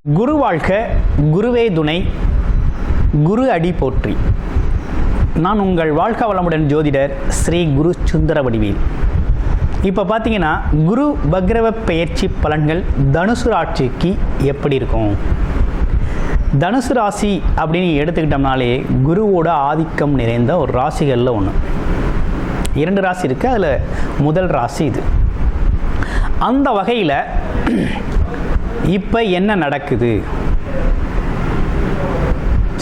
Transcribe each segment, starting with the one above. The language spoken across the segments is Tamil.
குரு வாழ்க, குருவே துணை, குரு அடி போற்றி. நான் உங்கள் வாழ்க வளமுடன் ஜோதிடர் ஸ்ரீ குரு சுந்தர வடிவேல். இப்போ பார்த்தீங்கன்னா குரு பக்ரவ பெயர்ச்சி பலன்கள் தனுசு ராசிக்கு எப்படி இருக்கும்? தனுசு ராசி அப்படின்னு எடுத்துக்கிட்டோம்னாலே குருவோட ஆதிக்கம் நிறைந்த ஒரு ராசிகளில் ஒன்று. 2 ராசி இருக்குது, அதில் முதல் ராசி இது. அந்த வகையில் இப்போ என்ன நடக்குது?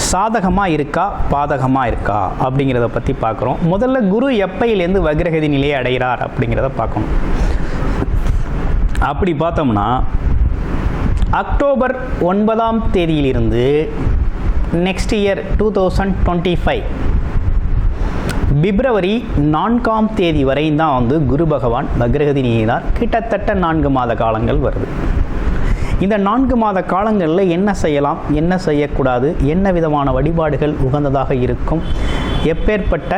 சாதகமாக இருக்கா பாதகமாக இருக்கா அப்படிங்கிறத பற்றி பார்க்குறோம். முதல்ல குரு எப்பையிலேருந்து வக்ரகதி நிலையை அடைகிறார் அப்படிங்கிறத பார்க்கணும். அப்படி பார்த்தோம்னா அக்டோபர் 9ஆம் தேதியிலிருந்து நெக்ஸ்ட் இயர் 2025 பிப்ரவரி 4ஆம் தேதி வரை தான் குரு பகவான் வக்ரகதி நிலையினார். கிட்டத்தட்ட 4 மாத காலங்கள் வருது. இந்த 4 மாத காலங்களில் என்ன செய்யலாம், என்ன செய்யக்கூடாது, என்ன விதமான வழிபாடுகள் உகந்ததாக இருக்கும், எப்பேற்பட்ட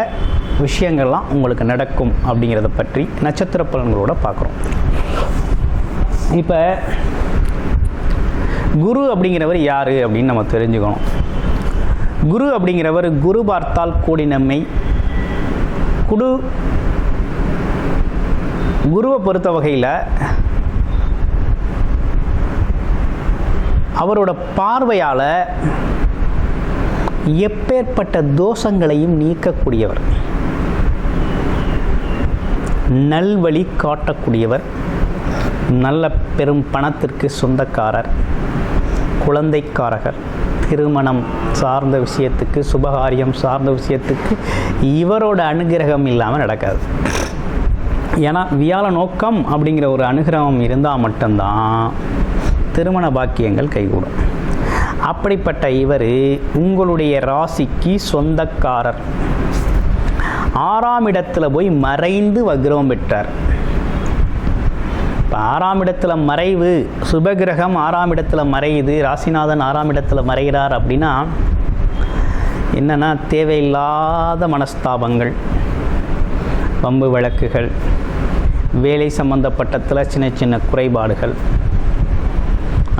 விஷயங்கள்லாம் உங்களுக்கு நடக்கும் அப்படிங்கிறத பற்றி நட்சத்திர பலன்களோட பார்க்குறோம். இப்போ குரு அப்படிங்கிறவர் யார் அப்படின்னு நம்ம தெரிஞ்சுக்கணும். குரு அப்படிங்கிறவர் குரு பார்த்தால் கோடி நன்மை. குருவை பொறுத்த வகையில் அவரோட பார்வையால் எப்பேற்பட்ட தோஷங்களையும் நீக்கக்கூடியவர், நல்வழி காட்டக்கூடியவர், நல்ல பெரும் பணத்திற்கு சொந்தக்காரர், குழந்தைக்காரகர், திருமணம் சார்ந்த விஷயத்துக்கு, சுபகாரியம் சார்ந்த விஷயத்துக்கு இவரோட அனுகிரகம் இல்லாமல் நடக்காது. ஏன்னா வியாழ நோக்கம் அப்படிங்கிற ஒரு அனுகிரகம் இருந்தால் மட்டும்தான் திருமண பாக்கியங்கள் கைகூடும். அப்படிப்பட்ட இவர் உங்களுடைய ராசிக்கு சொந்தக்காரர். 6ஆம் இடத்துல போய் மறைந்து வக்ரம் பெற்றார். இப்போ 6ஆம் இடத்துல மறைவு, சுபகிரகம் 6ஆம் இடத்துல மறையுது, ராசிநாதன் 6ஆம் இடத்துல மறைகிறார் அப்படின்னா என்னென்னா தேவையில்லாத மனஸ்தாபங்கள், வம்பு வழக்குகள், வேலை சம்பந்தப்பட்டத்தில் சின்ன சின்ன குறைபாடுகள்,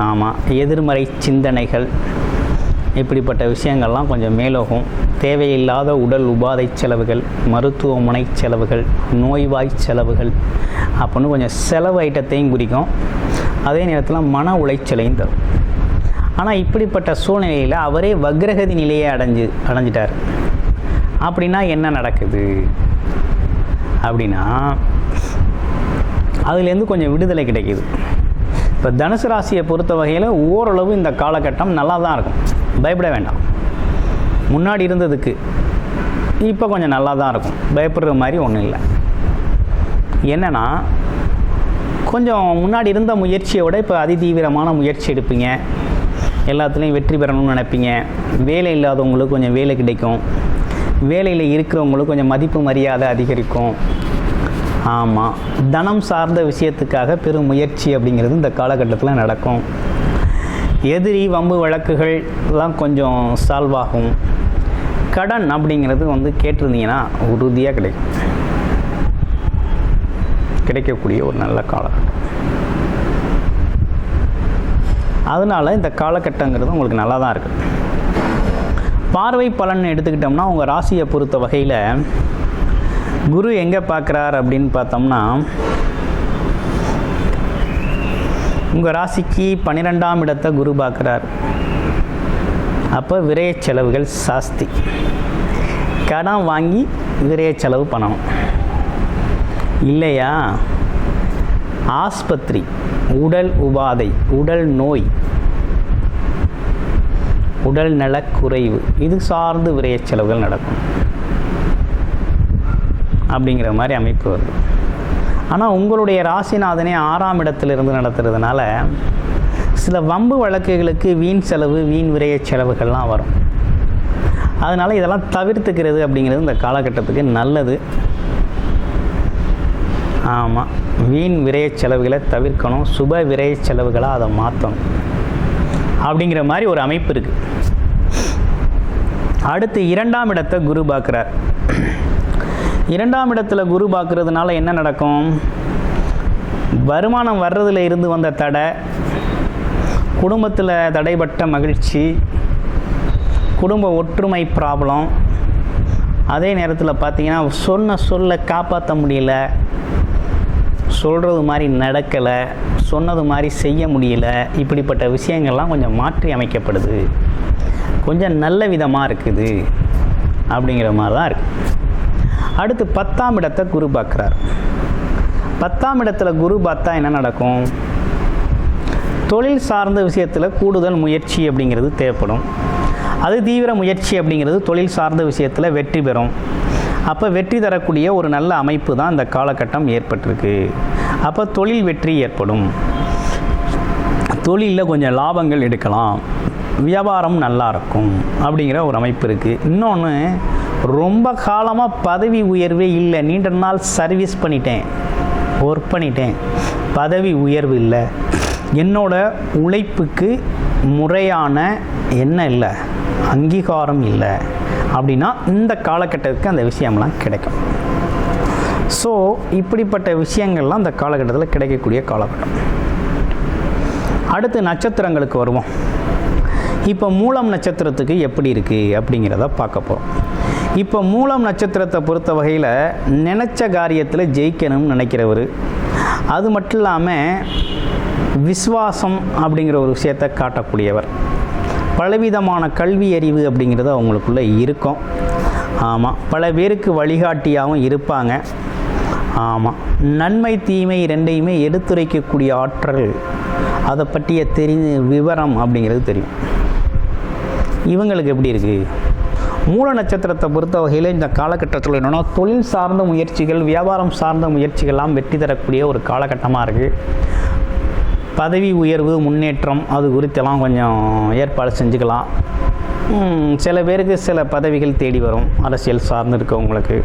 ஆமாம் எதிர்மறை சிந்தனைகள், இப்படிப்பட்ட விஷயங்கள்லாம் கொஞ்சம் மேலோகும். தேவையில்லாத உடல் உபாதை செலவுகள், மருத்துவமனை செலவுகள், நோய்வாய் செலவுகள் அப்படின்னு கொஞ்சம் செலவு ஐட்டத்தையும் குறிக்கும். அதே நேரத்தில் மன உளைச்சலையும் தரும். ஆனால் இப்படிப்பட்ட சூழ்நிலையில் அவரே வக்ரகதி நிலையை அடைஞ்சிட்டார். அப்படின்னா என்ன நடக்குது அப்படின்னா அதுலேருந்து கொஞ்சம் விடுதலை கிடைக்கிது. இப்போ தனுசு ராசியை பொறுத்த வகையில் ஓரளவு இந்த காலகட்டம் நல்லா தான் இருக்கும், பயப்பட வேண்டாம். முன்னாடி இருந்ததுக்கு இப்போ கொஞ்சம் நல்லா தான் இருக்கும், பயப்படுற மாதிரி ஒன்றும் இல்லை. என்னென்னா கொஞ்சம் முன்னாடி இருந்த முயற்சியோட இப்போ அதிதீவிரமான முயற்சி எடுப்பீங்க, எல்லாத்துலேயும் வெற்றி பெறணும்னு நினைப்பீங்க. வேலை இல்லாதவங்களுக்கு கொஞ்சம் வேலை கிடைக்கும், வேலையில் இருக்கிறவங்களுக்கு கொஞ்சம் மதிப்பு மரியாதை அதிகரிக்கும். ஆமாம், தனம் சார்ந்த விஷயத்துக்காக பெரும் முயற்சி அப்படிங்கிறது இந்த காலகட்டத்தில் நடக்கும். எதிரி வம்பு வழக்குகள் எல்லாம் கொஞ்சம் சால்வ் ஆகும். கடன் அப்படிங்கிறது கேட்டிருந்தீங்கன்னா உறுதியாக கிடைக்கக்கூடிய ஒரு நல்ல காலகட்டம். அதனால் இந்த காலகட்டங்கிறது உங்களுக்கு நல்லா தான் இருக்குது. பார்வை பலன் எடுத்துக்கிட்டோம்னா உங்கள் ராசியை பொறுத்த வகையில் குரு எங்கே பார்க்குறார் அப்படின்னு பார்த்தோம்னா உங்கள் ராசிக்கு 12ஆம் இடத்தை குரு பார்க்குறார். அப்போ விரய செலவுகள் சாஸ்தி. கடன் வாங்கி விரய செலவு பண்ணணும் இல்லையா? ஆஸ்பத்திரி, உடல் உபாதை, உடல் நோய், உடல் நலக்குறைவு, இது சார்ந்து விரய செலவுகள் நடக்கும் அப்படிங்கிற மாதிரி அமைப்பு வருது. ஆனால் உங்களுடைய ராசிநாதனே 6ஆம் இடத்திலிருந்து நடத்துறதுனால சில வம்பு வழக்குகளுக்கு வீண் செலவு, வீண் விரய செலவுகள்லாம் வரும். அதனால் இதெல்லாம் தவிர்த்துக்கிறது அப்படிங்கிறது இந்த காலகட்டத்துக்கு நல்லது. ஆமாம், வீண் விரய செலவுகளை தவிர்க்கணும், சுப விரய செலவுகளாக அதை மாற்றணும் அப்படிங்கிற மாதிரி ஒரு அமைப்பு இருக்குது. அடுத்து 2ஆம் இடத்தை குரு பார்க்குறார். 2ஆம் இடத்துல குரு பார்க்கறதுனால என்ன நடக்கும்? வருமானம் வர்றதுல இருந்து வந்த தடை, குடும்பத்தில் தடைப்பட்ட மகிழ்ச்சி, குடும்ப ஒற்றுமை ப்ராப்ளம், அதே நேரத்தில் பார்த்திங்கன்னா சொல்ல காப்பாற்ற முடியல, சொல்கிறது மாதிரி நடக்கலை, சொன்னது மாதிரி செய்ய முடியல, இப்படிப்பட்ட விஷயங்கள்லாம் கொஞ்சம் மாற்றி அமைக்கப்படுது, கொஞ்சம் நல்ல விதமாக இருக்குது அப்படிங்கிற மாதிரி தான் இருக்குது. அடுத்து 10ஆம் இடத்தை குரு பார்க்குறார். 10ஆம் இடத்துல குரு பார்த்தா என்ன நடக்கும்? தொழில் சார்ந்த விஷயத்தில் கூடுதல் முயற்சி அப்படிங்கிறது தேவைப்படும். அது தீவிர முயற்சி அப்படிங்கிறது தொழில் சார்ந்த விஷயத்தில் வெற்றி பெறும். அப்போ வெற்றி தரக்கூடிய ஒரு நல்ல அமைப்பு தான் இந்த காலகட்டம் ஏற்பட்டிருக்கு. அப்போ தொழில் வெற்றி ஏற்படும், தொழிலில் கொஞ்சம் லாபங்கள் எடுக்கலாம், வியாபாரம் நல்லா இருக்கும் அப்படிங்கிற ஒரு அமைப்பு இருக்குது. இன்னொன்று, ரொம்ப காலமாக பதவி உயர்வே இல்லை, நீண்ட நாள் சர்வீஸ் பண்ணிட்டேன், ஒர்க் பண்ணிட்டேன், பதவி உயர்வு இல்லை, என்னோட உழைப்புக்கு முறையான என்ன இல்லை, அங்கீகாரம் இல்லை அப்படின்னா இந்த காலகட்டத்துக்கு அந்த விஷயம்லாம் கிடைக்கும். ஸோ இப்படிப்பட்ட விஷயங்கள்லாம் இந்த காலகட்டத்தில் கிடைக்கக்கூடிய காலகட்டம். அடுத்து நட்சத்திரங்களுக்கு வருவோம். இப்போ மூலம் நட்சத்திரத்துக்கு எப்படி இருக்குது அப்படிங்கிறத பார்க்க போகிறோம். இப்போ மூலம் நட்சத்திரத்தை பொறுத்த வகையில் நினச்ச காரியத்தில் ஜெயிக்கணும்னு நினைக்கிறவர், அது மட்டும் இல்லாமல் விஸ்வாசம் அப்படிங்கிற ஒரு விஷயத்தை காட்டக்கூடியவர், பலவிதமான கல்வி அறிவு அப்படிங்கிறது அவங்களுக்குள்ளே இருக்கும். ஆமாம், பல பேருக்கு வழிகாட்டியாகவும் இருப்பாங்க. ஆமாம், நன்மை தீமை ரெண்டையுமே எடுத்துரைக்கக்கூடிய ஆற்றல், அதை பற்றிய விவரம் அப்படிங்கிறது தெரியும். இவங்களுக்கு எப்படி இருக்குது? மூல நட்சத்திரத்தை பொறுத்த வகையில் இந்த காலகட்டத்தில் என்னென்னா தொழில் சார்ந்த முயற்சிகள், வியாபாரம் சார்ந்த முயற்சிகள்லாம் வெற்றி தரக்கூடிய ஒரு காலகட்டமாக இருக்குது. பதவி உயர்வு, முன்னேற்றம் அது குறித்தெல்லாம் கொஞ்சம் ஏற்பாடு செஞ்சுக்கலாம். சில பேருக்கு சில பதவிகள் தேடி வரும், அரசியல் சார்ந்து இருக்கவங்களுக்கு.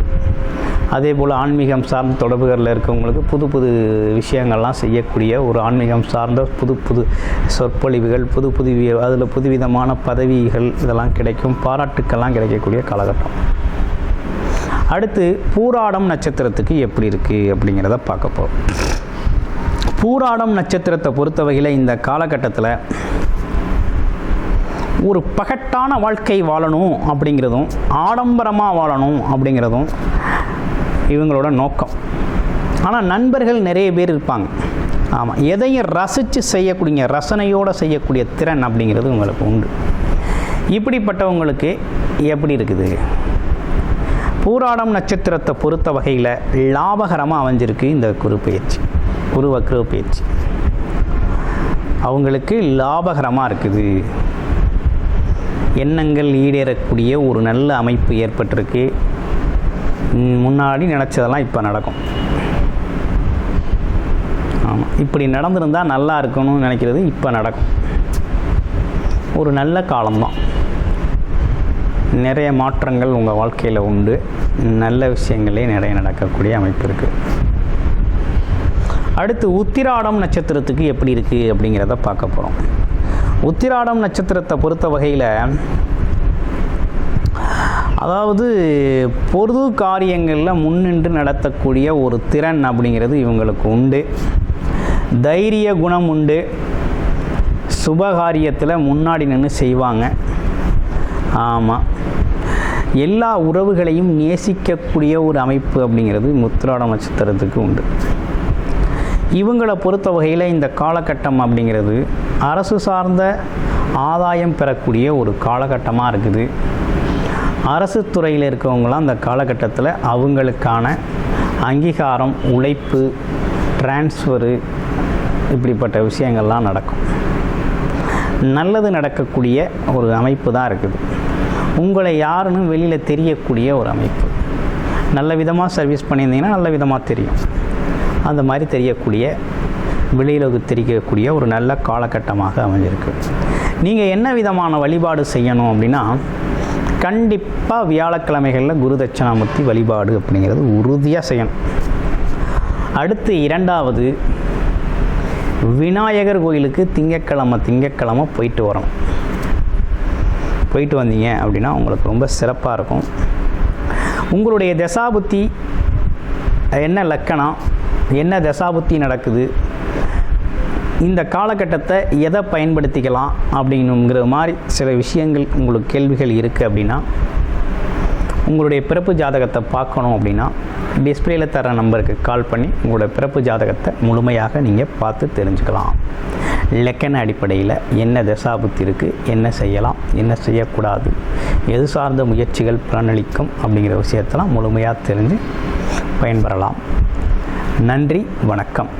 அதே போல் ஆன்மீகம் சார்ந்த தொடர்புகளில் இருக்கவங்களுக்கு புது புது விஷயங்கள்லாம் செய்யக்கூடிய ஒரு ஆன்மீகம் சார்ந்த புது புது சொற்பொழிவுகள், அதில் புதுவிதமான பதவிகள் இதெல்லாம் கிடைக்கும், பாராட்டுக்கெல்லாம் கிடைக்கக்கூடிய காலகட்டம். அடுத்து பூராடம் நட்சத்திரத்துக்கு எப்படி இருக்குது அப்படிங்கிறத பார்க்க போகிறோம். பூராடம் நட்சத்திரத்தை பொறுத்த வகையில் இந்த காலகட்டத்தில் ஒரு பகட்டான வாழ்க்கை வாழணும் அப்படிங்கிறதும், ஆடம்பரமாக வாழணும் அப்படிங்கிறதும் இவங்களோட நோக்கம். ஆனால் நண்பர்கள் நிறைய பேர் இருப்பாங்க. ஆமாம், எதையும் ரசித்து செய்யக்கூடிய, ரசனையோடு செய்யக்கூடிய திறன் அப்படிங்கிறது உங்களுக்கு உண்டு. இப்படிப்பட்டவங்களுக்கு எப்படி இருக்குது? பூராடம் நட்சத்திரத்தை பொறுத்த வகையில் லாபகரமாக அமைஞ்சிருக்கு இந்த குரு பயிற்சி, குரு வக்ர பயிற்சி. அவங்களுக்கு லாபகரமாக இருக்குது, எண்ணங்கள் ஈடேறக்கூடிய ஒரு நல்ல அமைப்பு ஏற்பட்டிருக்கு. முன்னாடி நினச்சதெல்லாம் இப்போ நடக்கும். ஆமாம், இப்படி நடந்திருந்தால் நல்லா இருக்கணும்னு நினைக்கிறது இப்போ நடக்கும். ஒரு நல்ல காலம்தான். நிறைய மாற்றங்கள் உங்கள் வாழ்க்கையில் உண்டு, நல்ல விஷயங்களே நிறைய நடக்கக்கூடிய அமைப்பு இருக்குது. அடுத்து உத்திராடம் நட்சத்திரத்துக்கு எப்படி இருக்குது அப்படிங்கிறத பார்க்க போகிறோம். உத்திராடம் நட்சத்திரத்தை பொறுத்த வகையில் அதாவது பொது காரியங்களில் முன்னின்று நடத்தக்கூடிய ஒரு திறன் அப்படிங்கிறது இவங்களுக்கு உண்டு. தைரிய குணம் உண்டு. சுபகாரியத்தில் முன்னாடி நின்று செய்வாங்க. ஆமாம், எல்லா உறவுகளையும் நேசிக்கக்கூடிய ஒரு அமைப்பு அப்படிங்கிறது உத்திராடம் நட்சத்திரத்துக்கு உண்டு. இவங்களை பொறுத்த வகையில் இந்த காலகட்டம் அப்படிங்கிறது அரசு சார்ந்த ஆதாயம் பெறக்கூடிய ஒரு காலகட்டமாக இருக்குது. அரசு துறையில் இருக்கவங்களாம் அந்த காலகட்டத்தில் அவங்களுக்கான அங்கீகாரம், உழைப்பு, டிரான்ஸ்ஃபரு இப்படிப்பட்ட விஷயங்கள்லாம் நடக்கும். நல்லது நடக்கக்கூடிய ஒரு அமைப்பு தான் இருக்குது. உங்களை யாருன்னு வெளியில் தெரியக்கூடிய ஒரு அமைப்பு. நல்ல விதமாக சர்வீஸ் பண்ணியிருந்தீங்கன்னா நல்ல விதமாக தெரியும். அந்த மாதிரி தெரியக்கூடிய, வெளியில் தெரியக்கூடிய ஒரு நல்ல காலகட்டமாக அமைஞ்சிருக்கு. நீங்கள் என்ன விதமான வழிபாடு செய்யணும் அப்படின்னா, கண்டிப்பாக வியாழக்கிழமைகளில் குரு தட்சிணாமூர்த்தி வழிபாடு அப்படிங்கிறது உறுதியாக செய்யணும். அடுத்து இரண்டாவது, விநாயகர் கோயிலுக்கு திங்கட்கிழமை போயிட்டு வரணும். போயிட்டு வந்தீங்க அப்படின்னா உங்களுக்கு ரொம்ப சிறப்பாக இருக்கும். உங்களுடைய தசாபுத்தி என்ன லக்கணம், என்ன தசாபுத்தி நடக்குது, இந்த காலகட்டத்தை எதை பயன்படுத்திக்கலாம் அப்படிங்கிற மாதிரி சில விஷயங்கள் உங்களுக்கு கேள்விகள் இருக்குது அப்படின்னா, உங்களுடைய பிறப்பு ஜாதகத்தை பார்க்கணும் அப்படின்னா டிஸ்பிளேயில் தர நம்பருக்கு கால் பண்ணி உங்களுடைய பிறப்பு ஜாதகத்தை முழுமையாக நீங்கள் பார்த்து தெரிஞ்சுக்கலாம். லக்கண அடிப்படையில் என்ன தசாபுத்தி இருக்குது, என்ன செய்யலாம், என்ன செய்யக்கூடாது, எது சார்ந்த முயற்சிகள் பலனளிக்கும் அப்படிங்கிற விஷயத்தெல்லாம் முழுமையாக தெரிஞ்சு பயன்பெறலாம். நன்றி, வணக்கம்.